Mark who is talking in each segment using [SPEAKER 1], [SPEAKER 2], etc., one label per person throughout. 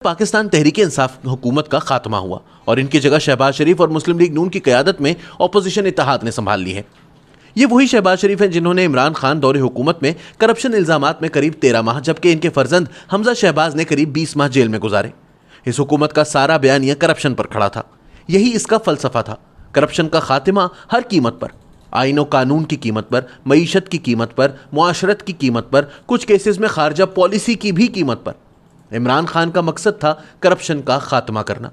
[SPEAKER 1] पाकिस्तान तहरीक इंसाफ हुकूमत का खात्मा हुआ और इनकी जगह शहबाज शरीफ और मुस्लिम लीग नून की क़यादत में अपोजिशन इत्तेहाद ने संभाल ली है। ये वही शहबाज शरीफ हैं जिन्होंने इमरान खान दौरे हुकूमत में करप्शन इल्जामात में करीब 13 माह, जबकि इनके फर्जंद हमजा शहबाज ने करीब 20 माह जेल में गुजारे। इस हुकूमत का सारा बयानिया करप्शन पर खड़ा था। यही इसका फलसफा था, करप्शन का खात्मा हर कीमत पर, आईन और कानून की कीमत पर, मईशत की कीमत पर, मुआशरत की कीमत पर, कुछ केसेस में खारजा पॉलिसी की भी कीमत पर। इमरान खान का मकसद था करप्शन का खात्मा करना।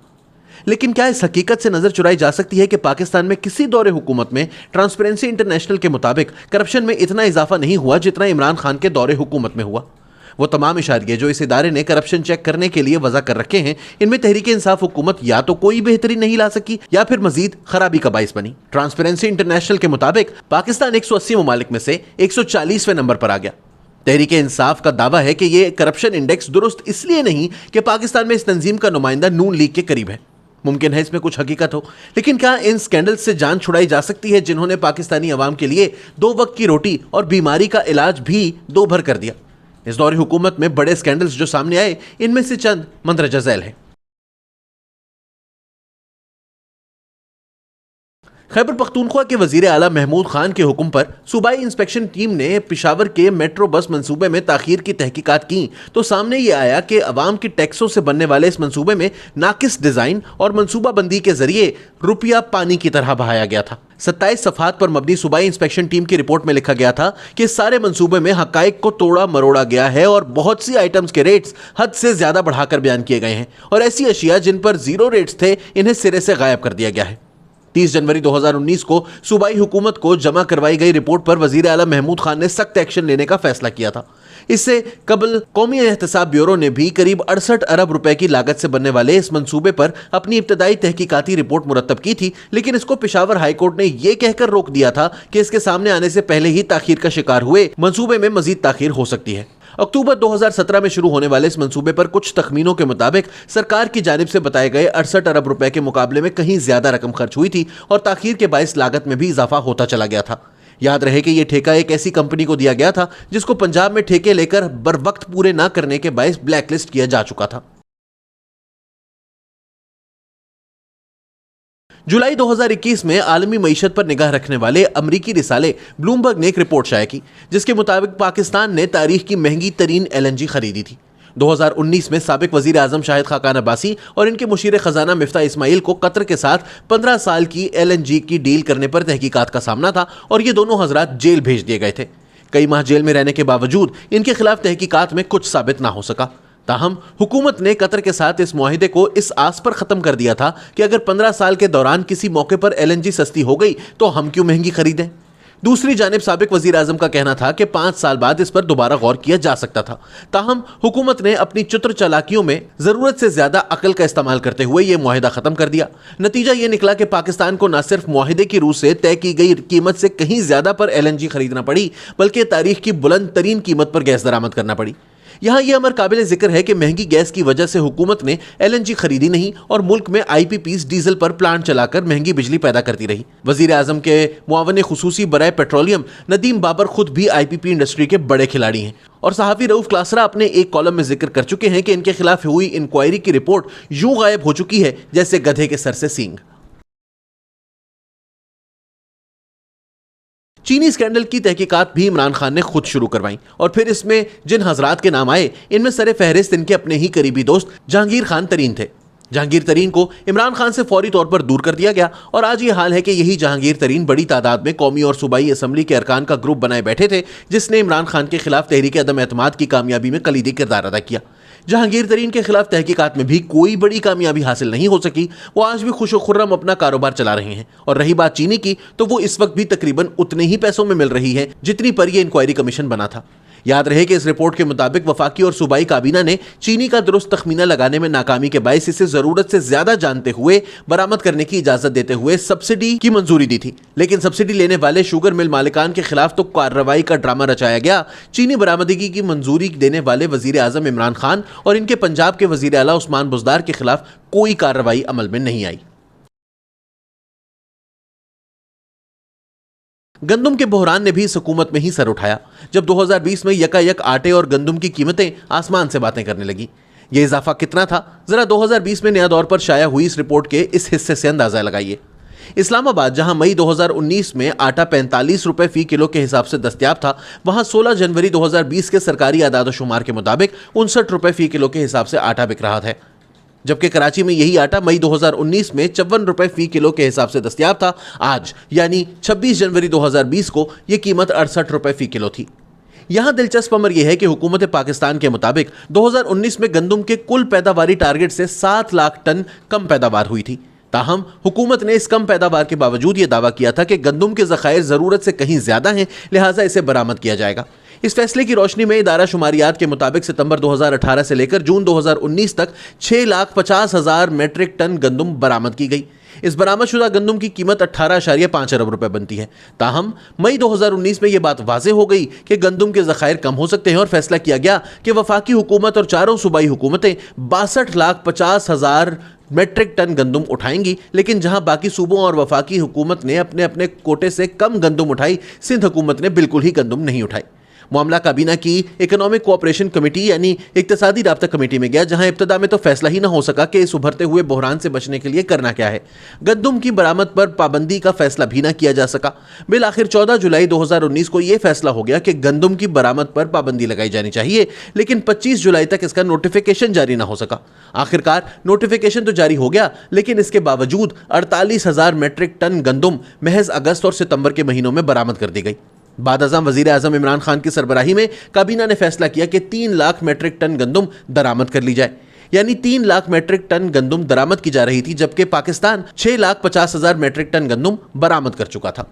[SPEAKER 1] लेकिन क्या इस हकीकत से नजर चुराई जा सकती है कि पाकिस्तान में किसी दौरे हुकूमत में ट्रांसपेरेंसी इंटरनेशनल के मुताबिक करप्शन में इतना इजाफा नहीं हुआ जितना इमरान खान के दौरे हुकूमत में हुआ। वो तमाम इशारे जो इस इदारे ने करप्शन चेक करने के लिए वजह कर रखे हैं, इनमें तहरीक इंसाफ हुकूमत या तो कोई बेहतरी नहीं ला सकी या फिर मजीद खराबी का बाइस बनी। ट्रांसपेरेंसी इंटरनेशनल के मुताबिक पाकिस्तान 180 ममालिक में से 140वें नंबर पर आ गया। तहरीक इंसाफ का दावा है कि यह करप्शन इंडेक्स दुरुस्त इसलिए नहीं कि पाकिस्तान में इस तंजीम का नुमाइंदा नून लीग के करीब है। मुमकिन है इसमें कुछ हकीकत हो, लेकिन क्या इन स्कैंडल्स से जान छुड़ाई जा सकती है जिन्होंने पाकिस्तानी अवाम के लिए 2 वक्त की रोटी और बीमारी का इलाज भी दो भर कर दिया। इस दौरे हुकूमत में बड़े स्कैंडल्स जो सामने आए, इनमें से चंद मंदरजा झैल हैं। खैबर पख्तूनख्वा के वजीर आला महमूद खान के हुक्म पर सूबाई इंस्पेक्शन टीम ने पेशावर के मेट्रो बस मंसूबे में ताखीर की तहकीकात की तो सामने ये आया कि अवाम के टैक्सों से बनने वाले इस मंसूबे में नाकिस डिजाइन और मंसूबाबंदी के जरिए रुपया पानी की तरह बहाया गया था। 27 सफहात पर मबनी सूबाई इंस्पेक्शन टीम की रिपोर्ट में लिखा गया था कि इस सारे मंसूबे में हकाइक को तोड़ा मरोड़ा गया है और बहुत सी आइटम्स के रेट्स हद से ज्यादा बढ़ाकर बयान किए गए हैं और ऐसी अशिया जिन पर जीरो रेट्स थे इन्हें सिरे से गायब कर दिया गया है। 30 जनवरी 2019 को सूबाई हुकूमत को जमा करवाई गई रिपोर्ट पर वजीर आला महमूद खान ने सख्त एक्शन लेने का फैसला किया था। इससे कबल कौमी एहतसाब ब्यूरो ने भी करीब 68 अरब रुपए की लागत से बनने वाले इस मंसूबे पर अपनी इब्तदाई तहकीकाती रिपोर्ट मुरतब की थी, लेकिन इसको पेशावर हाईकोर्ट ने यह कहकर रोक दिया था कि इसके सामने आने से पहले ही ताखीर का शिकार हुए मंसूबे में मजीद ताखीर हो सकती है। अक्टूबर 2017 में शुरू होने वाले इस मंसूबे पर कुछ तखमीनों के मुताबिक सरकार की जानिब से बताए गए 68 अरब रुपए के मुकाबले में कहीं ज्यादा रकम खर्च हुई थी और ताखीर के बाइस लागत में भी इजाफा होता चला गया था। याद रहे कि यह ठेका एक ऐसी कंपनी को दिया गया था जिसको पंजाब में ठेके लेकर बर वक्त पूरे न करने के बाइस ब्लैकलिस्ट किया जा चुका था। जुलाई 2021 में आलमी मईशत पर निगाह रखने वाले अमरीकी रिसाले ब्लूमबर्ग ने एक रिपोर्ट शाया की जिसके मुताबिक पाकिस्तान ने तारीख की महंगी तरीन LNG खरीदी थी। 2019 में साबिक वजीर आजम शाहिद खाकान अब्बासी और इनके मुशीर खजाना मिफ्ता इस्माइल को कतर के साथ 15 साल की LNG की डील करने पर तहकीकात का सामना था और ये दोनों हजरात जेल भेज दिए गए थे। कई माह जेल में रहने के बावजूद इनके खिलाफ तहकीकात में कुछ साबित ना हो सका। ताहम हुकूमत ने कतर के साथ इस मुआहिदे को इस आस पर खत्म कर दिया था कि अगर 15 साल के दौरान किसी मौके पर LNG सस्ती हो गई तो हम क्यों महंगी खरीदें। दूसरी जानिब साबिक वजीर आजम का कहना था कि 5 साल बाद इस पर दोबारा गौर किया जा सकता था। ताहम हुकूमत ने अपनी चुत्र चालाकियों में जरूरत से ज्यादा अकल का इस्तेमाल करते हुए यह मुआहिदा खत्म कर दिया। नतीजा यह निकला कि पाकिस्तान को न सिर्फ मुआहिदे की रूह से तय की गई कीमत से कहीं ज्यादा पर LNG खरीदना पड़ी, बल्कि तारीख की बुलंद तरीन कीमत पर गैस दरामद करना पड़ी। यहाँ यह अमर काबिल जिक्र है कि महंगी गैस की वजह से हुकूमत ने LNG खरीदी नहीं और मुल्क में IPPs डीजल पर प्लांट चलाकर महंगी बिजली पैदा करती रही। वजीर आजम के मुआवन खुसूसी बराए पेट्रोलियम नदीम बाबर खुद भी IPP इंडस्ट्री के बड़े खिलाड़ी हैं और सहाफी रऊफ क्लासरा अपने एक कॉलम में जिक्र कर चुके हैं कि इनके खिलाफ हुई इंक्वायरी की रिपोर्ट यूं गायब हो चुकी है जैसे गधे के सर से सींग। चीनी स्कैंडल की तहकीकात भी इमरान खान ने खुद शुरू करवाई और फिर इसमें जिन हजरात के नाम आए इनमें सरे फहरिस्त इनके अपने ही करीबी दोस्त जहांगीर खान तरीन थे। जहांगीर तरीन को इमरान खान से फौरी तौर पर दूर कर दिया गया और आज ये हाल है कि यही जहांगीर तरीन बड़ी तादाद में कौमी और सूबाई असम्बली के अरकान का ग्रुप बनाए बैठे थे जिसने इमरान खान के खिलाफ तहरीक अदम एतमाद की कामयाबी में कलीदी किरदार अदा किया। जहांगीर तरीन के खिलाफ तहकीकात में भी कोई बड़ी कामयाबी हासिल नहीं हो सकी। वो आज भी खुश खुर्रम अपना कारोबार चला रहे हैं और रही बात चीनी की तो वो इस वक्त भी तकरीबन उतने ही पैसों में मिल रही है जितनी पर यह इंक्वायरी कमीशन बना था। याद रहे कि इस रिपोर्ट के मुताबिक वफाकी और सूबाई काबीना ने चीनी का दुरुस्त तखमीना लगाने में नाकामी के बायस इसे जरूरत से ज्यादा जानते हुए बरामद करने की इजाजत देते हुए सब्सिडी की मंजूरी दी थी, लेकिन सब्सिडी लेने वाले शुगर मिल मालिकान के खिलाफ तो कार्रवाई का ड्रामा रचाया गया। चीनी बरामदगी की मंजूरी देने वाले वजीर आजम इमरान खान और इनके पंजाब के वजीर आला उस्मान बुज़दार के खिलाफ कोई कार्रवाई अमल में नहीं आई। गंदुम के बहरान ने भी इस हुकूमत में ही सर उठाया जब 2020 में यकायक आटे और गंदुम की कीमतें आसमान से बातें करने लगी। ये इजाफा कितना था, जरा 2020 में नया दौर पर शाया हुई इस रिपोर्ट के इस हिस्से से अंदाजा लगाइए। इस्लामाबाद, जहां मई 2019 में आटा 45 रुपए फी किलो के हिसाब से दस्तयाब था, वहां 16 जनवरी 2020 के सरकारी आदाद-ओ-शुमार के मुताबिक 59 रुपए फी किलो के हिसाब से आटा बिक रहा है। जबकि कराची में यही आटा मई 2019 में 54 रुपए फी किलो के हिसाब से दस्तयाब था। आज यानी 26 जनवरी 2020 को यह कीमत 68 रुपए फी किलो थी। यहां दिलचस्प अमर यह है कि हुकूमत पाकिस्तान के मुताबिक 2019 में गंदम के कुल पैदावारी टारगेट से 7 लाख टन कम पैदावार हुई थी। ताहम हुकूमत ने इस कम पैदावार के बावजूद यह दावा किया था कि गंदम के ज़खायर ज़रूरत से कहीं ज़्यादा हैं, लिहाजा इसे बरामद किया जाएगा। इस फैसले की रोशनी में इदारा शुमारियात के मुताबिक सितंबर 2018 से लेकर जून 2019 तक 6,50,000 मेट्रिक टन गंदम बरामद की गई। इस बरामदशुदा गंदम की कीमत 18.5 अरब रुपए बनती है। ताहम मई 2019 में यह बात वाज़ेह हो गई कि गंदम के ज़खायर कम हो सकते हैं और फैसला किया गया कि वफाकी हुकूमत और चारों सूबाई हुकूमतें 62,50,000 मेट्रिक टन गंदम उठाएंगी, लेकिन जहां बाकी सूबों और वफाकी हुकूमत ने अपने अपने कोटे से कम गंदम उठाई, सिंध हुकूमत ने बिल्कुल ही गंदम नहीं उठाई। मामला काबीना की इकोनॉमिक कोऑपरेशन कमेटी यानी इक्तसादी राब्ता कमेटी में गया, जहां इब्तदा में तो फैसला ही ना हो सका कि इस उभरते हुए बहरान से बचने के लिए करना क्या है। गंदम की बरामद पर पाबंदी का फैसला भी ना किया जा सका। बिल आखिर 14 जुलाई 2019 को यह फैसला हो गया कि गंदम की बरामद पर पाबंदी लगाई जानी चाहिए, लेकिन 25 जुलाई तक इसका नोटिफिकेशन जारी ना हो सका। आखिरकार नोटिफिकेशन तो जारी हो गया, लेकिन इसके बावजूद 48,000 मेट्रिक टन गंदम महज अगस्त और सितंबर के महीनों में बरामद कर दी गई। बाद अज़म वज़ीर आज़म इमरान खान की सरबराही में काबीना ने फैसला किया कि 3 लाख मेट्रिक टन गंदम दरामद कर ली जाए, यानी 3 लाख मेट्रिक टन गंदम दरामद की जा रही थी, जबकि पाकिस्तान 6,50,000 मेट्रिक टन गंदम बरामद कर चुका था।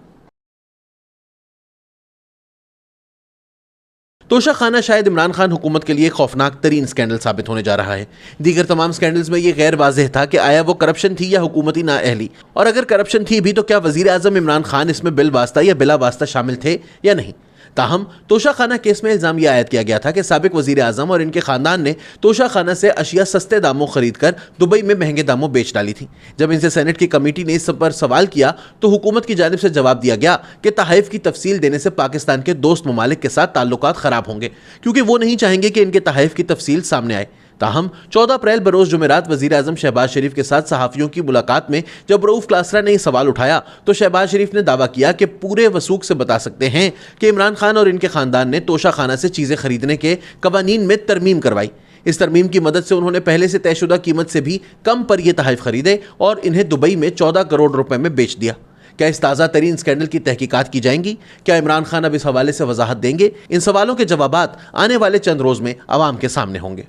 [SPEAKER 1] तोशा खाना शायद इमरान खान हुकूमत के लिए खौफनाक तरीन स्कैंडल साबित होने जा रहा है। दीगर तमाम स्कैंडल्स में यह गैर वाज़ेह था कि आया वो करप्शन थी या हुकूमती नाअहली, और अगर करप्शन थी भी तो क्या वज़ीर आज़म इमरान खान इसमें बिल वास्ता या बिला वास्ता शामिल थे या नहीं। ताहम तोशा खाना केस में इल्ज़ाम यह आयद किया गया था कि साबिक वज़ीर आज़म और इनके ख़ानदान ने तोशा खाना से अशिया सस्ते दामों खरीद कर दुबई में महंगे दामों बेच डाली थी। जब इनसे सेनेट की कमेटी ने इस पर सवाल किया तो हुकूमत की जानिब से जवाब दिया गया कि तहफ़ की तफसील देने से पाकिस्तान के दोस्त ममालिक के साथ ताल्लुकात ख़राब होंगे, क्योंकि वो नहीं चाहेंगे कि इनके तहफ़ की तफसील सामने आए। ताहम 14 अप्रैल बरोज़ जुमेरात वज़ीर आज़म शहबाज शरीफ के साथ सहाफ़ियों की मुलाकात में जब रऊफ़ क्लासरा ने यह सवाल उठाया तो शहबाज शरीफ ने दावा किया कि पूरे वसूख से बता सकते हैं कि इमरान खान और इनके ख़ानदान ने तोशा खाना से चीज़ें खरीदने के कवानीन में तरमीम करवाई। इस तरमीम की मदद से उन्होंने पहले से तयशुदा कीमत से भी कम पर यह तहफ़ खरीदे और इन्हें दुबई में 14 करोड़ रुपए में बेच दिया। क्या इस ताज़ा तरीन स्कैंडल की तहकीकात की जाएंगी? क्या इमरान खान अब इस हवाले से वजाहत देंगे? इन सवालों के जवाबात आने वाले चंद रोज़ में अवाम के सामने होंगे।